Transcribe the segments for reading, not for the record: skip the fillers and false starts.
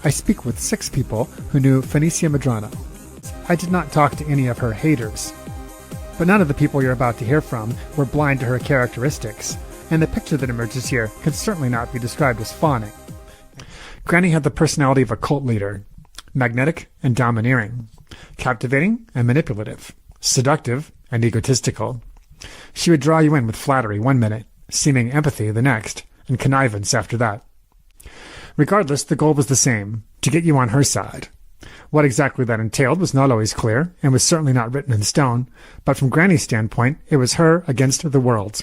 I speak with 6 people who knew Finisia Medrano. I did not talk to any of her haters. But none of the people you're about to hear from were blind to her characteristics, and the picture that emerges here can certainly not be described as fawning. Granny had the personality of a cult leader, magnetic and domineering, captivating and manipulative, seductive and egotistical. She would draw you in with flattery one minute, seeming empathy the next, and connivance after that. Regardless, the goal was the same, to get you on her side. What exactly that entailed was not always clear, and was certainly not written in stone, but from Granny's standpoint, it was her against the world.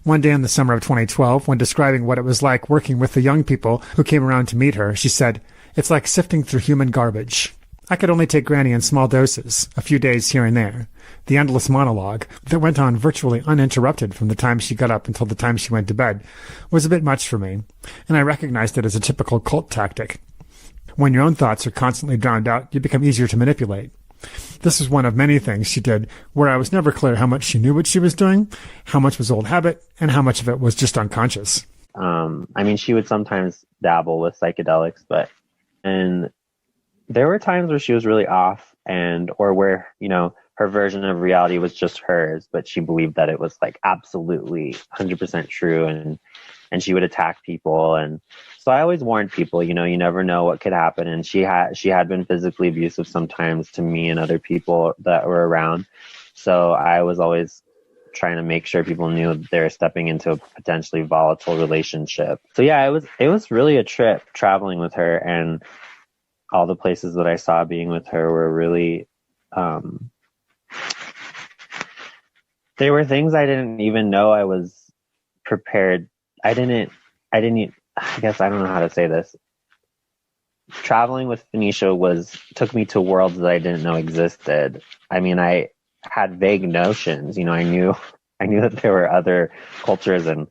One day in the summer of 2012, when describing what it was like working with the young people who came around to meet her, she said, "It's like sifting through human garbage." I could only take Granny in small doses, a few days here and there. The endless monologue, that went on virtually uninterrupted from the time she got up until the time she went to bed, was a bit much for me, and I recognized it as a typical cult tactic. When your own thoughts are constantly drowned out, you become easier to manipulate. This was one of many things she did where I was never clear how much she knew what she was doing, how much was old habit, and how much of it was just unconscious. She would sometimes dabble with psychedelics, and there were times where she was really off or where, her version of reality was just hers, but she believed that it was like absolutely 100% true, and she would attack people. And so I always warned people, you never know what could happen. And she had been physically abusive sometimes to me and other people that were around. So I was always trying to make sure people knew they were stepping into a potentially volatile relationship. So yeah, it was really a trip traveling with her, and all the places that I saw being with her were really, they were things I didn't even know I was prepared. I guess I don't know how to say this. Traveling with Phenicia took me to worlds that I didn't know existed. I had vague notions, I knew that there were other cultures, and,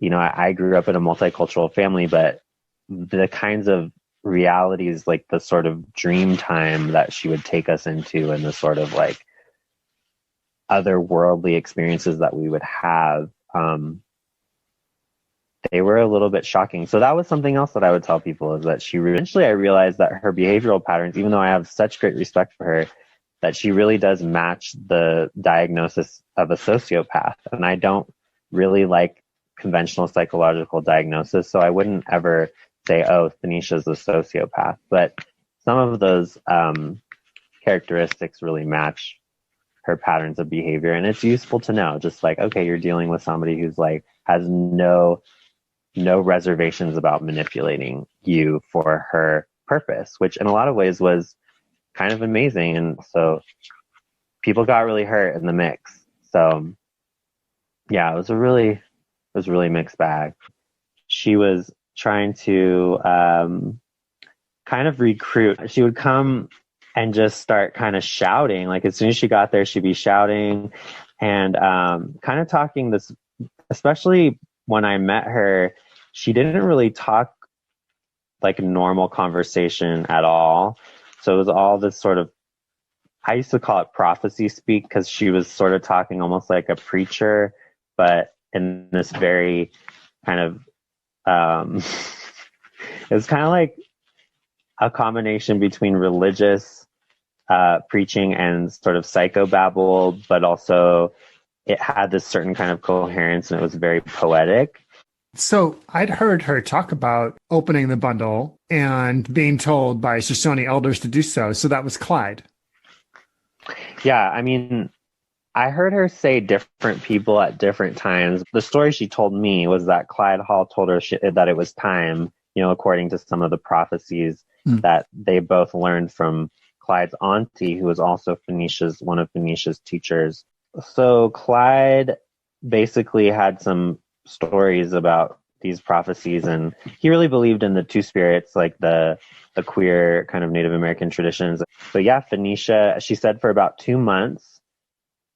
I grew up in a multicultural family, but the kinds of realities, like the sort of dream time that she would take us into, and the sort of like otherworldly experiences that we would have, they were a little bit shocking. So that was something else that I would tell people, is that eventually I realized that her behavioral patterns, even though I have such great respect for her, that she really does match the diagnosis of a sociopath. And I don't really like conventional psychological diagnosis, so I wouldn't ever say, oh, Phenicia's a sociopath. But some of those characteristics really match her patterns of behavior. And it's useful to know, just like, okay, you're dealing with somebody who's like, has no reservations about manipulating you for her purpose, which in a lot of ways was kind of amazing. And so people got really hurt in the mix. So yeah, it was a really mixed bag. She was trying to kind of recruit. She would come and just start kind of shouting. Like as soon as she got there, she'd be shouting and kind of talking this, especially when I met her, she didn't really talk like normal conversation at all. So it was all this sort of, I used to call it prophecy speak, because she was sort of talking almost like a preacher, but in this very kind of, it was kind of like a combination between religious preaching and sort of psychobabble, but also it had this certain kind of coherence, and it was very poetic. So I'd heard her talk about opening the bundle and being told by Shoshone elders to do so. So that was Clyde. Yeah, I heard her say different people at different times. The story she told me was that Clyde Hall told her that it was time, according to some of the prophecies that they both learned from Clyde's auntie, who was also one of Phenicia's teachers. So Clyde basically had some stories about these prophecies, and he really believed in the two spirits, like the queer kind of Native American traditions. But yeah, Phenicia, she said for about 2 months,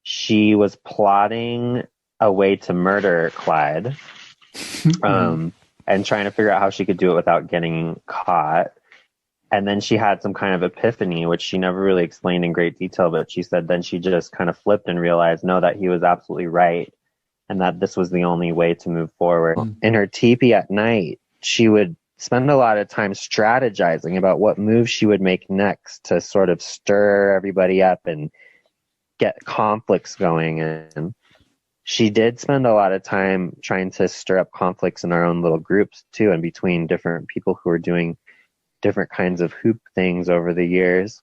she was plotting a way to murder Clyde, and trying to figure out how she could do it without getting caught. And then she had some kind of epiphany, which she never really explained in great detail, but she said then she just kind of flipped and realized, no, that he was absolutely right, and that this was the only way to move forward. In her teepee at night, she would spend a lot of time strategizing about what moves she would make next to sort of stir everybody up and get conflicts going. And she did spend a lot of time trying to stir up conflicts in our own little groups too, and between different people who were doing different kinds of hoop things over the years.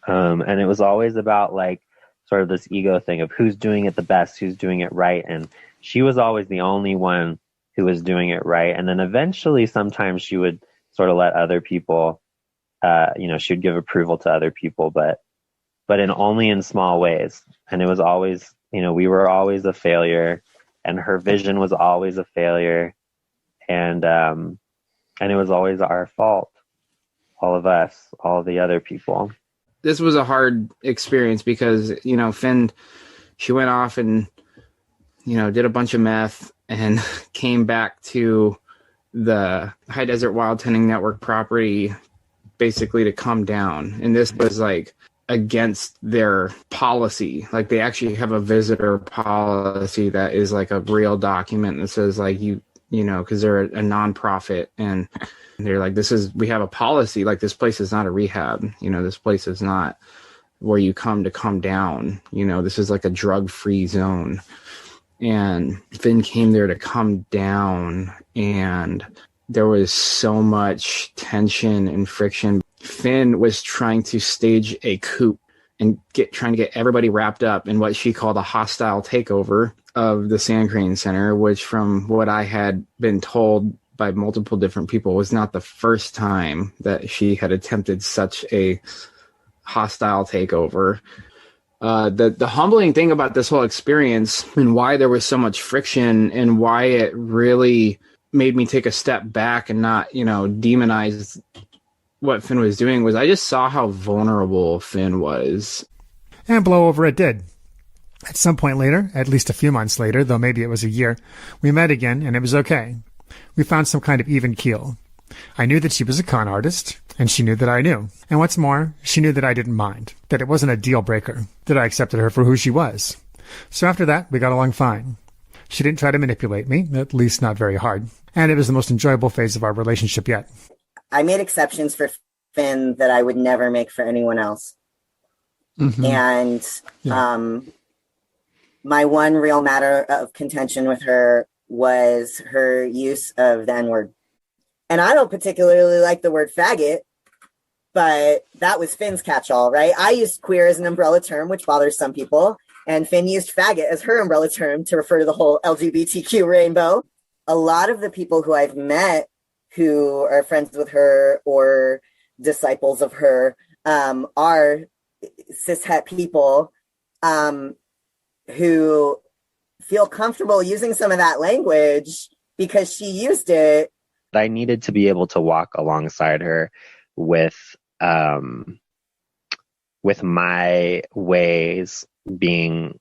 And it was always about like sort of this ego thing of who's doing it the best, who's doing it right. And she was always the only one who was doing it right. And then eventually sometimes she would sort of let other people, she would give approval to other people, but only in small ways. And it was always, we were always a failure, and her vision was always a failure. And it was always our fault. All of us, all the other people. This was a hard experience because, Finn, she went off and, did a bunch of meth and came back to the High Desert Wild Tending Network property basically to come down. And this was like against their policy. Like they actually have a visitor policy that is like a real document that says like because they're a nonprofit, and they're like, we have a policy, like this place is not a rehab, this place is not where you come to come down, this is like a drug-free zone. And Finn came there to come down, and there was so much tension and friction. Finn was trying to stage a coup and trying to get everybody wrapped up in what she called a hostile takeover of the Sand Crane Center, which from what I had been told by multiple different people was not the first time that she had attempted such a hostile takeover. The humbling thing about this whole experience and why there was so much friction and why it really made me take a step back and not, demonize what Finn was doing was I just saw how vulnerable Finn was. And blow over it did. At some point later, at least a few months later, though maybe it was a year, we met again, and it was okay. We found some kind of even keel. I knew that she was a con artist, and she knew that I knew. And what's more, she knew that I didn't mind, that it wasn't a deal breaker, that I accepted her for who she was. So after that, we got along fine. She didn't try to manipulate me, at least not very hard, and it was the most enjoyable phase of our relationship yet. I made exceptions for Finn that I would never make for anyone else. Mm-hmm. And my one real matter of contention with her was her use of the N-word. And I don't particularly like the word faggot, but that was Finn's catch-all, right? I used queer as an umbrella term, which bothers some people, and Finn used faggot as her umbrella term to refer to the whole LGBTQ rainbow. A lot of the people who I've met who are friends with her or disciples of her are cishet people who feel comfortable using some of that language because she used it. I needed to be able to walk alongside her with my ways being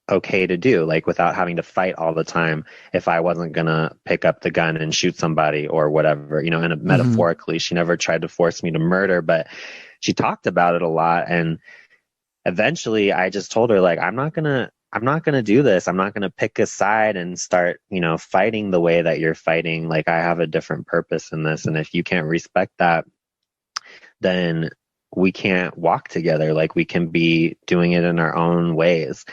okay to do, like without having to fight all the time if I wasn't gonna pick up the gun and shoot somebody or whatever, and metaphorically. She never tried to force me to murder, but she talked about it a lot. And eventually I just told her, like, I'm not gonna do this. I'm not gonna pick a side and start, fighting the way that you're fighting. Like, I have a different purpose in this, and if you can't respect that, then we can't walk together. Like, we can be doing it in our own ways.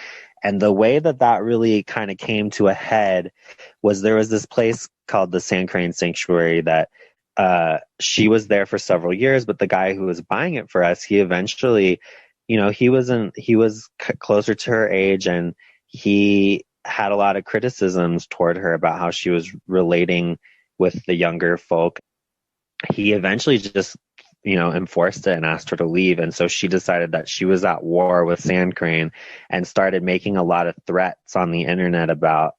And the way that really kind of came to a head was there was this place called the Sand Crane Sanctuary that she was there for several years, but the guy who was buying it for us, he eventually, he was closer to her age, and he had a lot of criticisms toward her about how she was relating with the younger folk. He eventually just enforced it and asked her to leave. And so she decided that she was at war with Sand Crane and started making a lot of threats on the internet about,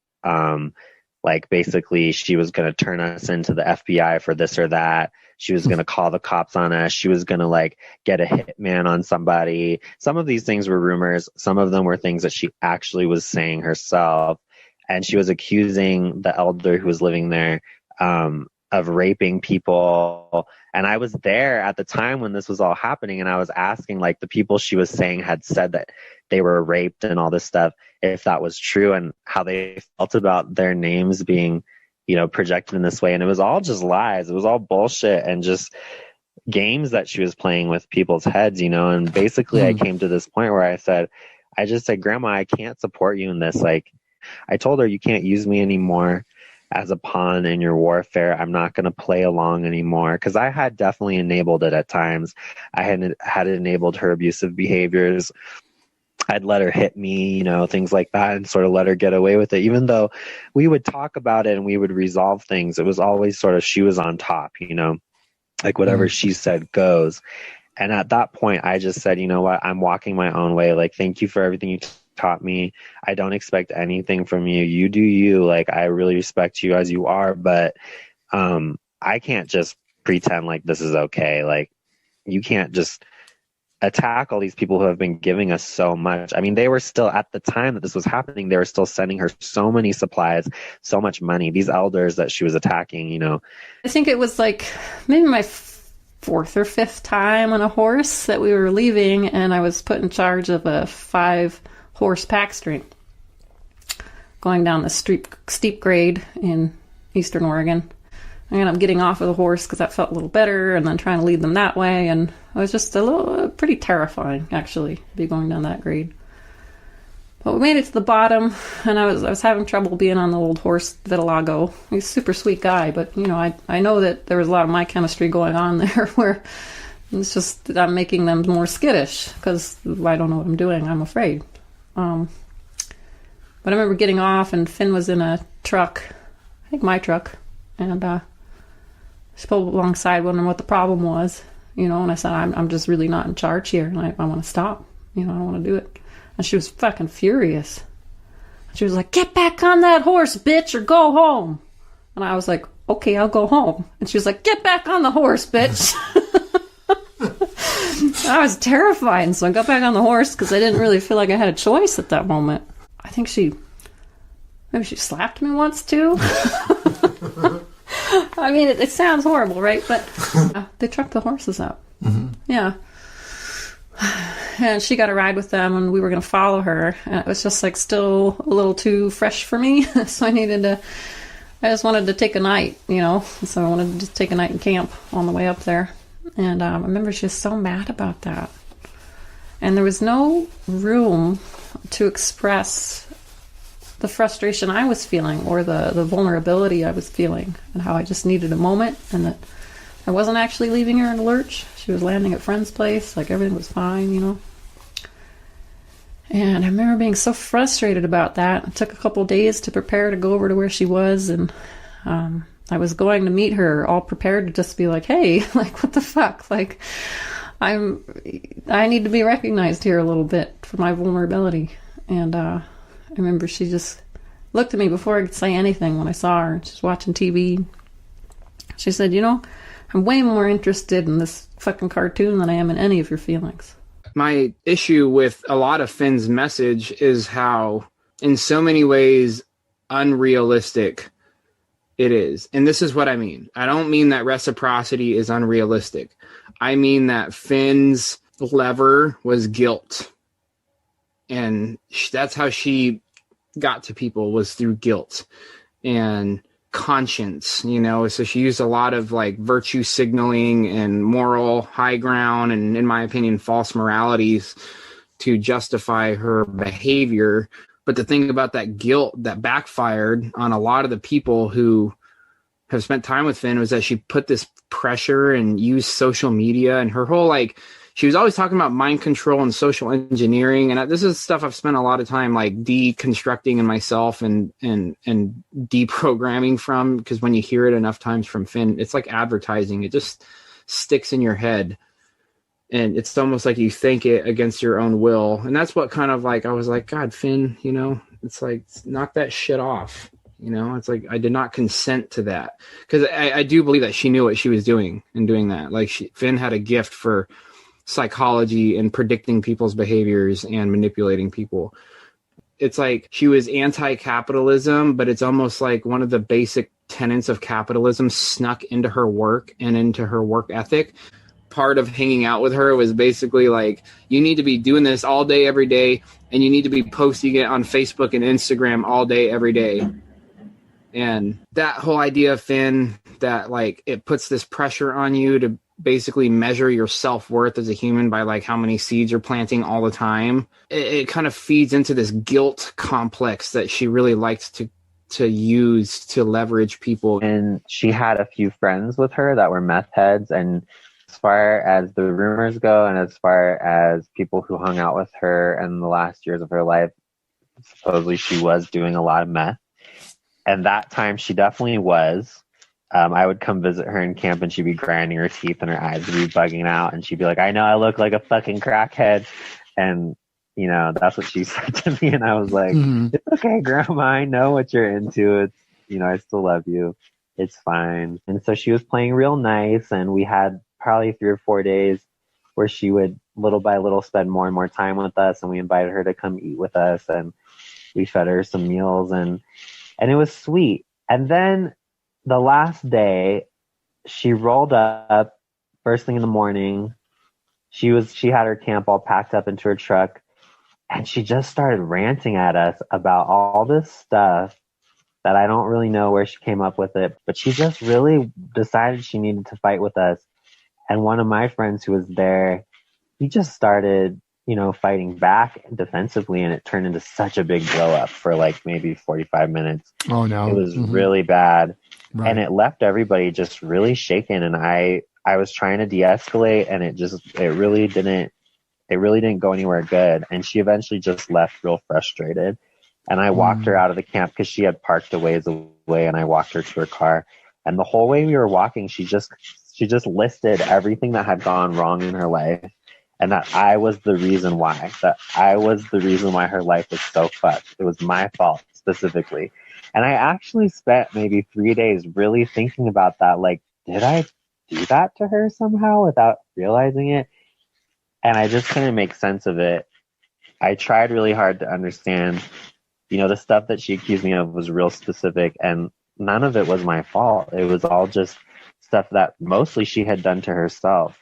like, basically she was going to turn us into the FBI for this or that. She was going to call the cops on us. She was going to, like, get a hitman on somebody. Some of these things were rumors. Some of them were things that she actually was saying herself. And she was accusing the elder who was living there, of raping people. And I was there at the time when this was all happening, and I was asking, like, the people she was saying had said that they were raped and all this stuff, if that was true, and how they felt about their names being projected in this way. And it was all just lies. It was all bullshit and just games that she was playing with people's heads, and basically I came to this point where I just said, Grandma, I can't support you in this. Like, I told her, you can't use me anymore as a pawn in your warfare. I'm not going to play along anymore, because I had definitely enabled it at times. I had enabled her abusive behaviors. I'd let her hit me, things like that, and sort of let her get away with it. Even though we would talk about it and we would resolve things, it was always sort of she was on top, like whatever she said goes. And at that point, I just said, you know what, I'm walking my own way. Like, thank you for everything you taught me. I don't expect anything from you. You do you. Like, I really respect you as you are, but I can't just pretend like this is okay. Like, you can't just attack all these people who have been giving us so much. I mean, they were still, at the time that this was happening, they were still sending her so many supplies, so much money. These elders that she was attacking, I think it was like maybe my fourth or fifth time on a horse that we were leaving, and I was put in charge of a 5-horse pack string going down the steep grade in Eastern Oregon. I ended up getting off of the horse because that felt a little better, and then trying to lead them that way, and it was just pretty terrifying, actually, to be going down that grade. But we made it to the bottom, and I was having trouble being on the old horse, Vitiligo. He's a super sweet guy, but, I know that there was a lot of my chemistry going on there where it's just that I'm making them more skittish because I don't know what I'm doing. I'm afraid. But I remember getting off, and Finn was in a truck, I think my truck, and she pulled alongside, wondering what the problem was, and I said, I'm just really not in charge here, and I want to stop. I don't want to do it. And she was fucking furious. She was like, get back on that horse, bitch, or go home. And I was like, okay, I'll go home. And she was like, get back on the horse, bitch. I was terrified, so I got back on the horse because I didn't really feel like I had a choice at that moment. I think maybe she slapped me once too. I mean, it sounds horrible, right? But they trucked the horses out. Mm-hmm. Yeah. And she got a ride with them, and we were going to follow her. And it was just like still a little too fresh for me. So I just wanted to take a night, So I wanted to just take a night in camp on the way up there. And I remember she was so mad about that. And there was no room to express the frustration I was feeling or the vulnerability I was feeling, and how I just needed a moment, and that I wasn't actually leaving her in a lurch. She was landing at friend's place, like everything was fine, And I remember being so frustrated about that. It took a couple days to prepare to go over to where she was, and I was going to meet her all prepared to just be like, hey, like, what the fuck? Like, I need to be recognized here a little bit for my vulnerability. And I remember she just looked at me before I could say anything when I saw her. She's watching TV. She said, I'm way more interested in this fucking cartoon than I am in any of your feelings. My issue with a lot of Finn's message is how, in so many ways, unrealistic it is. And this is what I mean. I don't mean that reciprocity is unrealistic. I mean that Finn's lever was guilt. And that's how she got to people, was through guilt and conscience, so she used a lot of like virtue signaling and moral high ground and, in my opinion, false moralities to justify her behavior. But the thing about that guilt that backfired on a lot of the people who have spent time with Finn was that she put this pressure and used social media, and her whole she was always talking about mind control and social engineering. And this is stuff I've spent a lot of time deconstructing in myself and deprogramming from, because when you hear it enough times from Finn, it's like advertising. It just sticks in your head. And it's almost like you think it against your own will. And that's what kind of I was like, God, Finn, it's like, knock that shit off. It's like, I did not consent to that. Because I do believe that she knew what she was doing in doing that. Finn had a gift for psychology and predicting people's behaviors and manipulating people. It's like she was anti-capitalism, but it's almost like one of the basic tenets of capitalism snuck into her work and into her work ethic. Part of hanging out with her was basically you need to be doing this all day, every day, and you need to be posting it on Facebook and Instagram all day, every day. And that whole idea of Finn, that like it puts this pressure on you to basically measure your self-worth as a human by like how many seeds you're planting all the time. It kind of feeds into this guilt complex that she really liked to use to leverage people. And she had a few friends with her that were meth heads. And as far as the rumors go, and as far as people who hung out with her in the last years of her life, supposedly she was doing a lot of meth. And that time she definitely was. I would come visit her in camp and she'd be grinding her teeth and her eyes would be bugging out. And she'd be like, I know I look like a fucking crackhead. And, you know, that's what she said to me. And I was like, It's okay, Grandma. I know what you're into. It's, you know, I still love you. It's fine. And so she was playing real nice. And we had probably 3 or 4 days where she would little by little spend more and more time with us. And we invited her to come eat with us. And we fed her some meals and it was sweet. And then the last day, she rolled up first thing in the morning. She had her camp all packed up into her truck, and she just started ranting at us about all this stuff that I don't really know where she came up with it, but she just really decided she needed to fight with us. And one of my friends who was there, he just started, you know, fighting back defensively, and it turned into such a big blow up for like maybe 45 minutes. Oh no. It was really bad. Right. And it left everybody just really shaken. And I was trying to de-escalate, and it really didn't go anywhere good. And she eventually just left real frustrated. And I walked her out of the camp because she had parked a ways away, and I walked her to her car. And the whole way we were walking, she just listed everything that had gone wrong in her life. And that I was the reason why her life was so fucked. It was my fault specifically. And I actually spent maybe 3 days really thinking about that. Like, did I do that to her somehow without realizing it? And I just couldn't make sense of it. I tried really hard to understand, you know, the stuff that she accused me of was real specific, and none of it was my fault. It was all just stuff that mostly she had done to herself.